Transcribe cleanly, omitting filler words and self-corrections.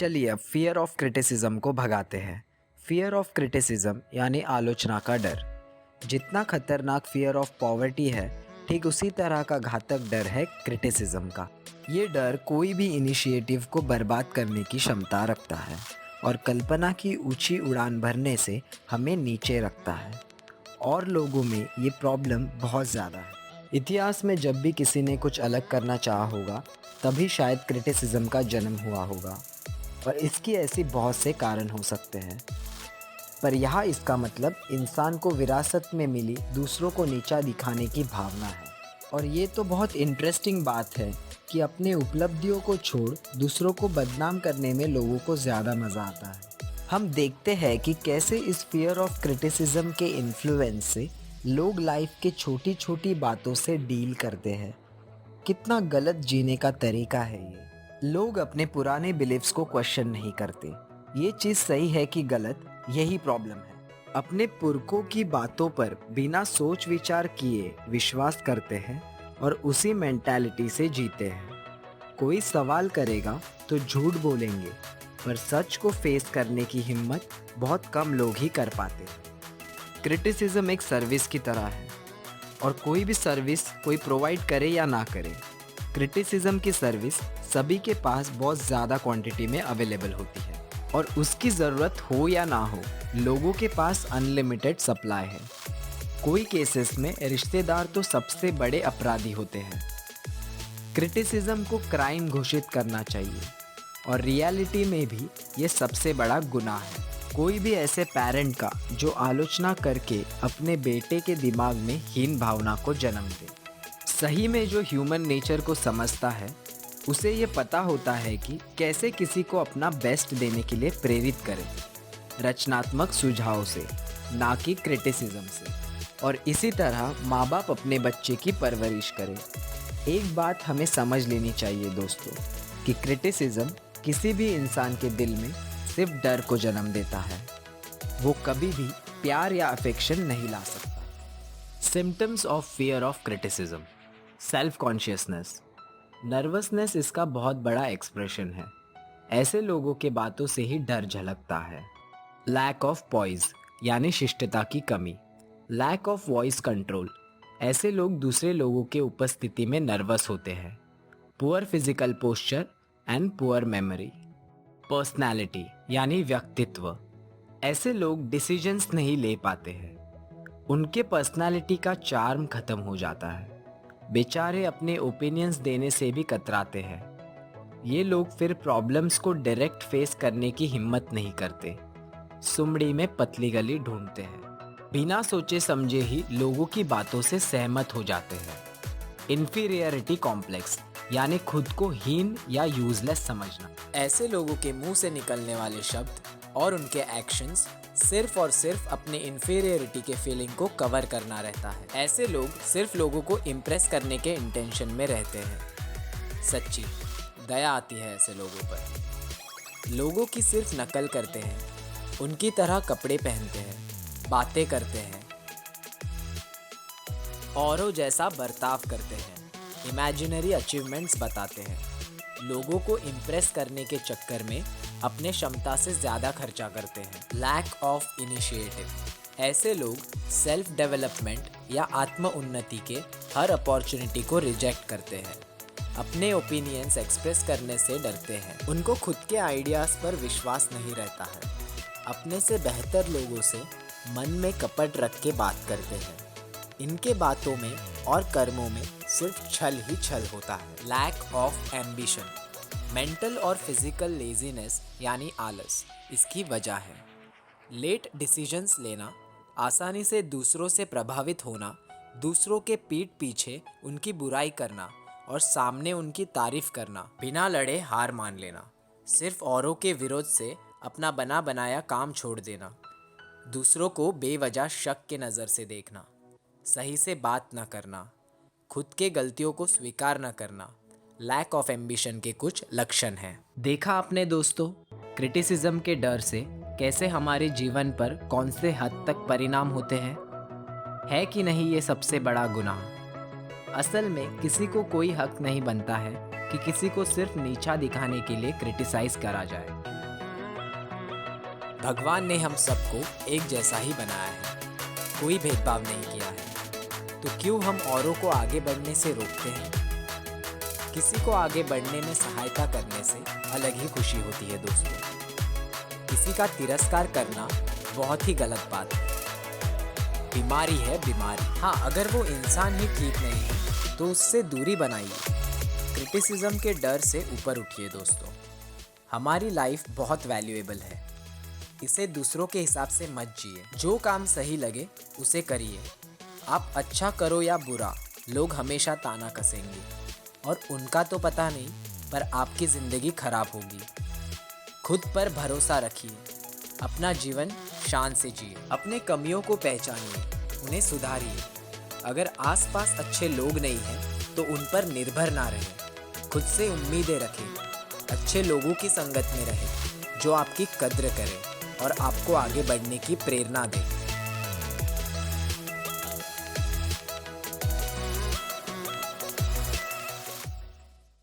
चलिए अब fear of criticism को भगाते हैं। फियर ऑफ क्रिटिसिज्म यानी आलोचना का डर। जितना खतरनाक फियर ऑफ पॉवर्टी है, ठीक उसी तरह का घातक डर है क्रिटिसिज्म का। ये डर कोई भी इनिशिएटिव को बर्बाद करने की क्षमता रखता है और कल्पना की ऊंची उड़ान भरने से हमें नीचे रखता है। और लोगों में ये प्रॉब्लम बहुत ज़्यादा है। इतिहास में जब भी किसी ने कुछ अलग करना चाहा होगा, तभी शायद क्रिटिसिज्म का जन्म हुआ होगा। और इसकी ऐसी बहुत से कारण हो सकते हैं, पर यहाँ इसका मतलब इंसान को विरासत में मिली दूसरों को नीचा दिखाने की भावना है। और ये तो बहुत इंटरेस्टिंग बात है कि अपने उपलब्धियों को छोड़ दूसरों को बदनाम करने में लोगों को ज़्यादा मज़ा आता है। हम देखते हैं कि कैसे इस फियर ऑफ क्रिटिसिज्म के इन्फ्लुएंस से लोग लाइफ के छोटी छोटी बातों से डील करते हैं। कितना गलत जीने का तरीका है ये। लोग अपने पुराने बिलीव्स को क्वेश्चन नहीं करते। ये चीज़ सही है कि गलत, यही प्रॉब्लम है। अपने पुरखों की बातों पर बिना सोच विचार किए विश्वास करते हैं और उसी मेंटालिटी से जीते हैं। कोई सवाल करेगा तो झूठ बोलेंगे, पर सच को फेस करने की हिम्मत बहुत कम लोग ही कर पाते हैं। क्रिटिसिज्म एक सर्विस की तरह है, और कोई भी सर्विस कोई प्रोवाइड करे या ना करे, क्रिटिसिज्म की सर्विस सभी के पास बहुत ज़्यादा क्वांटिटी में अवेलेबल होती है और उसकी ज़रूरत हो या ना हो, लोगों के पास अनलिमिटेड सप्लाई है। कोई केसेस में रिश्तेदार तो सबसे बड़े अपराधी होते हैं। क्रिटिसिज्म को क्राइम घोषित करना चाहिए और रियलिटी में भी ये सबसे बड़ा गुनाह है। कोई भी ऐसे पेरेंट का जो आलोचना करके अपने बेटे के दिमाग में हीन भावना को जन्म दे। सही में जो ह्यूमन नेचर को समझता है, उसे ये पता होता है कि कैसे किसी को अपना बेस्ट देने के लिए प्रेरित करें, रचनात्मक सुझाव से, ना कि क्रिटिसिज्म से। और इसी तरह माँ बाप अपने बच्चे की परवरिश करें। एक बात हमें समझ लेनी चाहिए दोस्तों, कि क्रिटिसिज्म किसी भी इंसान के दिल में सिर्फ डर को जन्म देता है। वो कभी भी प्यार या अफेक्शन नहीं ला सकता। Symptoms of fear of criticism. Self consciousness. Nervousness इसका बहुत बड़ा एक्सप्रेशन है। ऐसे लोगों के बातों से ही डर झलकता है। लैक ऑफ पॉइज यानी शिष्टता की कमी। Lack of voice control. ऐसे लोग दूसरे लोगों के उपस्थिति में नर्वस होते हैं। Poor physical posture and poor memory. Personality यानी व्यक्तित्व। ऐसे लोग डिसीजंस नहीं ले पाते हैं। उनके पर्सनैलिटी का चार्म खत्म हो जाता है। बेचारे अपने ओपिनियंस देने से भी कतराते हैं। ये लोग फिर प्रॉब्लम्स को डायरेक्ट फेस करने की हिम्मत नहीं करते। सुमड़ी में पतली गली ढूंढते हैं। बिना सोचे समझे ही लोगों की बातों से सहमत हो जाते हैं। इन्फीरियरिटी कॉम्प्लेक्स यानी खुद को हीन या यूजलेस समझना। ऐसे लोगों के मुंह से निकलने वाले शब्द और उनके एक्शंस सिर्फ और सिर्फ अपने इन्फीरियरिटी के फीलिंग को कवर करना रहता है। ऐसे लोग सिर्फ लोगों को इम्प्रेस करने के इंटेंशन में रहते हैं। सच्ची दया आती है ऐसे लोगों पर। लोगों की सिर्फ नकल करते हैं, उनकी तरह कपड़े पहनते हैं, बातें करते हैं, औरों जैसा बर्ताव करते हैं, इमेजिनरी अचीवमेंट्स बताते हैं। लोगों को इम्प्रेस करने के चक्कर में अपने क्षमता से ज़्यादा खर्चा करते हैं। Lack of initiative. ऐसे लोग सेल्फ डेवलपमेंट या आत्म उन्नति के हर अपॉर्चुनिटी को रिजेक्ट करते हैं। अपने ओपिनियंस एक्सप्रेस करने से डरते हैं। उनको खुद के आइडियाज़ पर विश्वास नहीं रहता है। अपने से बेहतर लोगों से मन में कपट रख के बात करते हैं। इनके बातों में और कर्मों में सिर्फ छल ही छल होता है। Lack of ambition. मेंटल और फिजिकल लेजीनेस यानी आलस इसकी वजह है। लेट डिसीजंस लेना, आसानी से दूसरों से प्रभावित होना, दूसरों के पीठ पीछे उनकी बुराई करना और सामने उनकी तारीफ करना, बिना लड़े हार मान लेना, सिर्फ औरों के विरोध से अपना बना बनाया काम छोड़ देना, दूसरों को बेवजह शक के नज़र से देखना, सही से बात न करना, खुद के गलतियों को स्वीकार न करना, लैक ऑफ एम्बिशन के कुछ लक्षण हैं। देखा आपने दोस्तों, क्रिटिसिज्म के डर से कैसे हमारे जीवन पर कौन से हद तक परिणाम होते हैं। है कि नहीं ये सबसे बड़ा गुनाह। असल में किसी को कोई हक नहीं बनता है कि किसी को सिर्फ नीचा दिखाने के लिए क्रिटिसाइज करा जाए। भगवान ने हम सबको एक जैसा ही बनाया है, कोई भेदभाव नहीं किया है। तो क्यों हम औरों को आगे बढ़ने से रोकते हैं? किसी को आगे बढ़ने में सहायता करने से अलग ही खुशी होती है दोस्तों। किसी का तिरस्कार करना बहुत ही गलत बात है। बीमारी है बीमारी। हाँ, अगर वो इंसान ही ठीक नहीं है तो उससे दूरी बनाइए। क्रिटिसिज्म के डर से ऊपर उठिए दोस्तों। हमारी लाइफ बहुत वैल्यूएबल है, इसे दूसरों के हिसाब से मत जिए। जो काम सही लगे उसे करिए। आप अच्छा करो या बुरा, लोग हमेशा ताना कसेंगे और उनका तो पता नहीं, पर आपकी ज़िंदगी खराब होगी। खुद पर भरोसा रखिए, अपना जीवन शान से जिए। अपने कमियों को पहचानिए, उन्हें सुधारिए। अगर आसपास अच्छे लोग नहीं हैं तो उन पर निर्भर ना रहें। खुद से उम्मीदें रखें, अच्छे लोगों की संगत में रहें जो आपकी कद्र करें और आपको आगे बढ़ने की प्रेरणा दें।